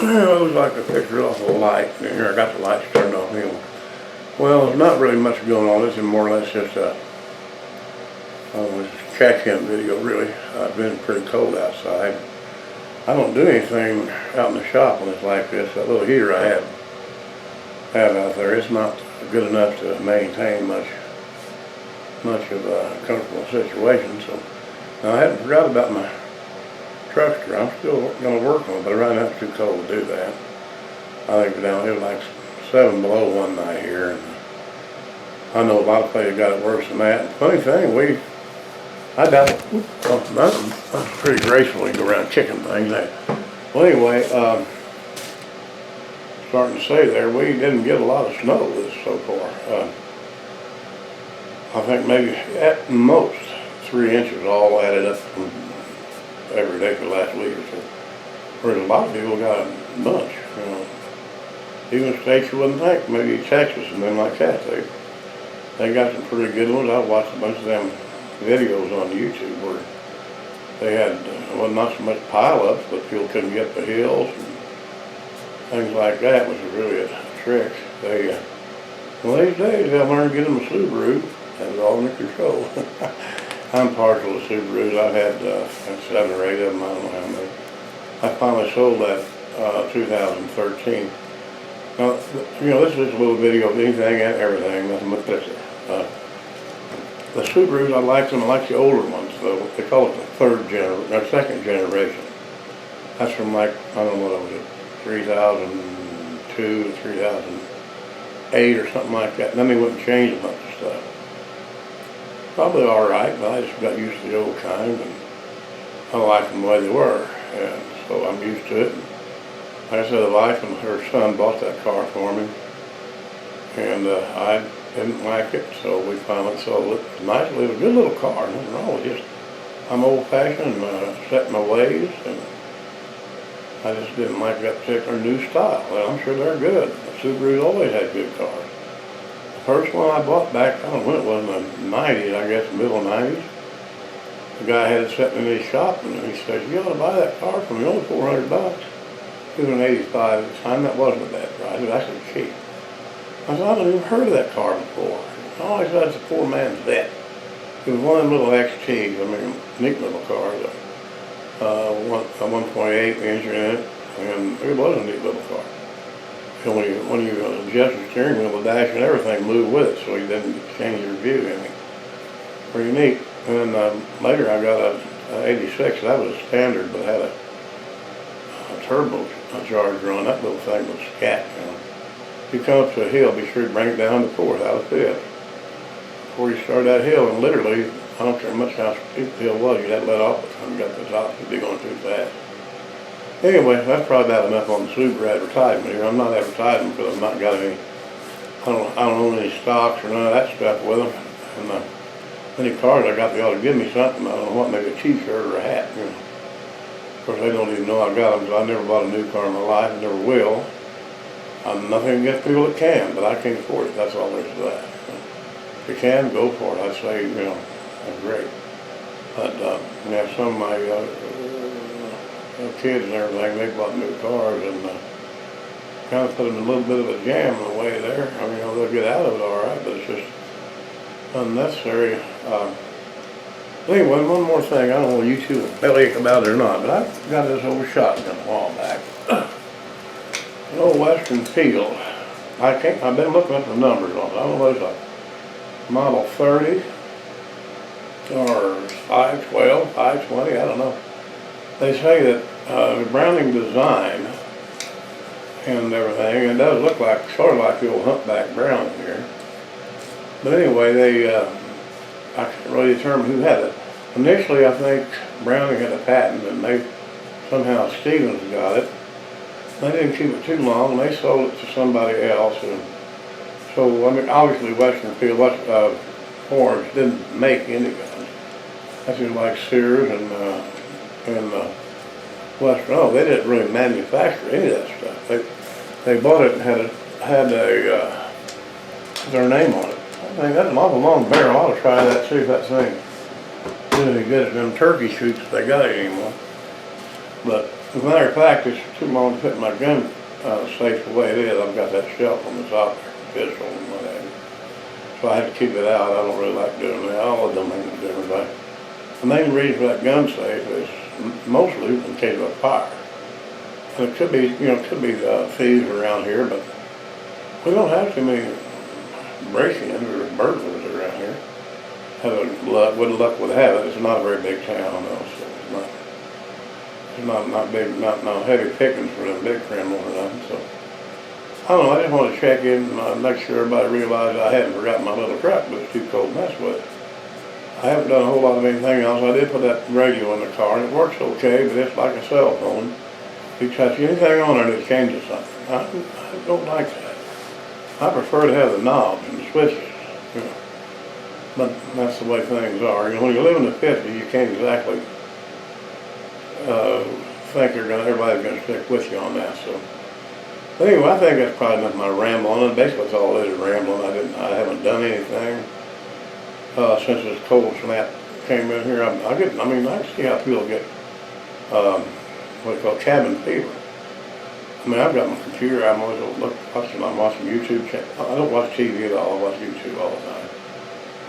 Well, it was like a picture off a light. And here I got the lights turned off anyway. Well, there's not really much going on. This is more or less just a check-in video, really. It's been pretty cold outside. I don't do anything out in the shop when it's like this. That little heater I have out there, it's not good enough to maintain much of a comfortable situation. So now I hadn't forgot about my truckster. I'm still going to work on it, but right now it's too cold to do that. I think it was like 7 below one night here, and I know a lot of places got it worse than that. Funny thing, I doubt it. That's pretty graceful. You go around kicking things. Well, anyway, starting to say there, we didn't get a lot of snow this so far. I think maybe at most 3 inches all added up from every day for the last week or so. Whereas a lot of people got a bunch, you know. Even states you wouldn't think, maybe Texas and them like that, they got some pretty good ones. I watched a bunch of them videos on YouTube where they had, well, not so much pile-ups, but people couldn't get the hills and things like that, which is really a trick. Well, these days they'll learn to get them a Subaru, and it's all under control. I'm partial to Subarus. I've had 7 or 8 of them, I don't know how many. I finally sold that 2013. Now, you know, this is a little video of anything and everything, nothing but this. The Subarus, I like them. I like the older ones, though. They call it the second generation. That's from like, I don't know what it was, 3002 to 3008 or something like that. And then they wouldn't change a bunch of stuff. Probably all right, but I just got used to the old kind, and I like them the way they were, and so I'm used to it. Like I said, the wife and her son bought that car for me, and I didn't like it, so we finally sold it. It was a good little car, nothing wrong with it. I'm old-fashioned and set in my ways, and I just didn't like that particular new style. Well, I'm sure they're good. Subaru's always had good cars. The first one I bought back, I don't know when it was, in the 90s, I guess, middle 90s. The guy had it sitting in his shop, and he said, "You ought to buy that car from me, only $400. It was an 85 at the time. That wasn't a bad price. It was actually cheap. I said, "I haven't even heard of that car before." Oh, he said, "It's a poor man's vet." It was one of them little XTs, I mean, neat little car. A 1.8 engine in it, and it was a neat little car. And when you adjust the steering wheel, the dash and everything moved with it, so you didn't change your view any. Pretty neat. And then later I got a 86. That was standard, but had a turbo charger on. That little thing was scat. You know. If you come up to a hill, be sure to bring it down to 4th out of 5th. Before you start that hill, and literally, I don't care much how steep the hill was, you'd have to let off by the time you got to the top. You'd be going too fast. Anyway, that's probably about enough on the Subaru advertisement here. I'm not advertising because I've not got any, I don't own any stocks or none of that stuff with them. And any cars I got, they ought to give me something. I don't know what, maybe a t-shirt or a hat, you know. Of course, they don't even know I got them, because I never bought a new car in my life, and never will. I'm nothing against people that can, but I can't afford it. That's all there is to that. If you can, go for it. I'd say, you know, that's great. But, you know, some of my kids and everything, they bought new cars, and kind of put them in a little bit of a jam on the way there. I mean, you know, they'll get out of it all right, but it's just unnecessary. Anyway, one more thing. I don't know if you two will bellyache about it or not, but I got this old shotgun a while back. An old Western Field. I've been looking up the numbers on it. I don't know if it's a Model 30 or 512, 520, I don't know. They say that the Browning design and everything, it does look like, sort of like the old humpback Browning here. But anyway, I can't really determine who had it. Initially, I think Browning had a patent, and somehow Stevens got it. They didn't keep it too long, and they sold it to somebody else. And so, I mean, obviously, Western Field, Orange didn't make any guns. That's just like Sears and Western. Oh, they didn't really manufacture any of that stuff. They bought it and had their name on it. I mean, that's an awful long barrel. I ought to try that, see if that thing is any good at them turkey shoots if they got it anymore. But As a matter of fact, it's too long to put my gun safe the way it is. I've got that shelf on the top there, pistol and what have you. So I have to keep it out. I don't really like doing that. All of them make a difference. But the main reason for that gun safe is mostly in case of a fire. And it could be, thieves around here, but we don't have too many break-ins or burglars around here. What luck would have it, it's not a very big town, though, so it's not big, not no heavy pickings for them big criminals or nothing. So I don't know. I just want to check in and make sure everybody realizes I hadn't forgotten my little truck, but it's too cold to mess with. I haven't done a whole lot of anything else. I did put that radio in the car, and it works okay, but it's like a cell phone. If you touch anything on it, it changes something. I don't like that. I prefer to have the knobs and the switches, But that's the way things are. When you live in the 50s, you can't exactly think everybody's going to stick with you on that. So, but anyway, I think that's probably enough of my rambling. And basically, that's all it is, rambling. I haven't done anything since this cold snap came in here. I see how people get what they call cabin fever. I mean, I've got my computer. I'm always I'm watching YouTube. I don't watch TV at all. I watch YouTube all the time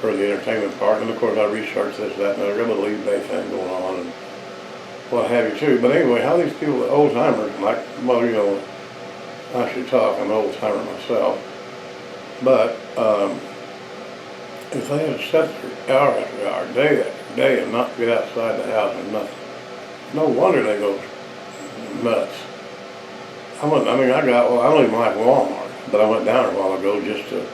for the entertainment part. And of course, I research this, that, and other little eBay thing going on and what have you too. But anyway, how these people, old timers, like, I should talk. I'm an old timer myself. But if they had set their hour after hour, day after day, and not get outside the house and nothing, no wonder they go nuts. I don't even like Walmart, but I went down there a while ago just to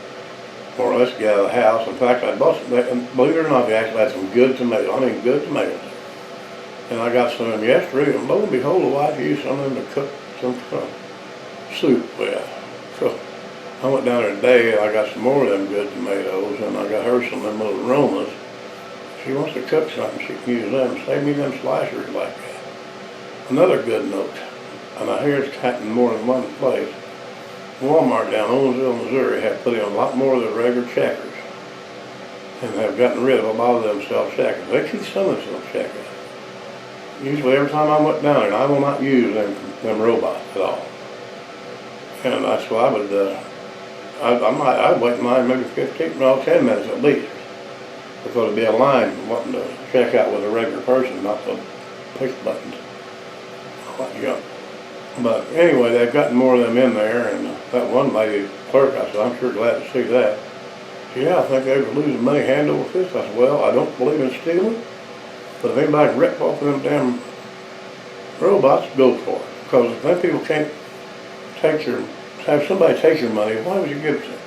more or less get out of the house. In fact, I bought some, and believe it or not, they actually had some good tomatoes. Good tomatoes. And I got some of them yesterday, and lo and behold, the wife used some of them to cook some soup with. So I went down there today, and I got some more of them good tomatoes, and I got her some of them little aromas. She wants to cook something, she can use them. Save me them slicers like that. Another good note, and I hear it's happening more than one place. Walmart down in Owensville, Missouri, have put in a lot more of the regular checkers, and have gotten rid of a lot of them self-checkers. They keep some of them self-checkers. Usually, every time I went down there, I will not use them robots at all. And that's why I would. I'd wait in line maybe 10 minutes at least, because it'd be a line wanting to check out with a regular person, not the push buttons. But anyway, they've gotten more of them in there, and that one lady clerk, I said, I'm sure glad to see that. She said, yeah, I think they were losing money hand over fist. I said, well, I don't believe in stealing, but if anybody can rip off them damn robots, go for it. Because if them people can't have somebody take your money, why would you give it to them?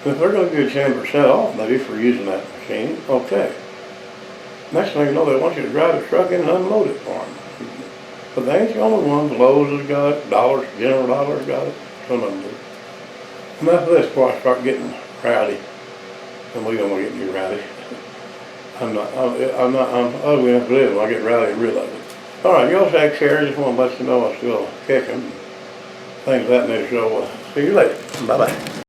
And if they're going to give you 10% off maybe for using that machine, okay. Next thing you know, they want you to drive the truck in and unload it for them. But they ain't the only ones. Lowe's has got it, General Dollar's got it, some of them do. Enough of this before I start getting rowdy. And we don't want to get me rowdy. I'm ugly enough to live when I get rowdy and real ugly. All right, y'all take care. Just want to let you know I'm still kicking. Things of that nature. So see you later. Bye-bye.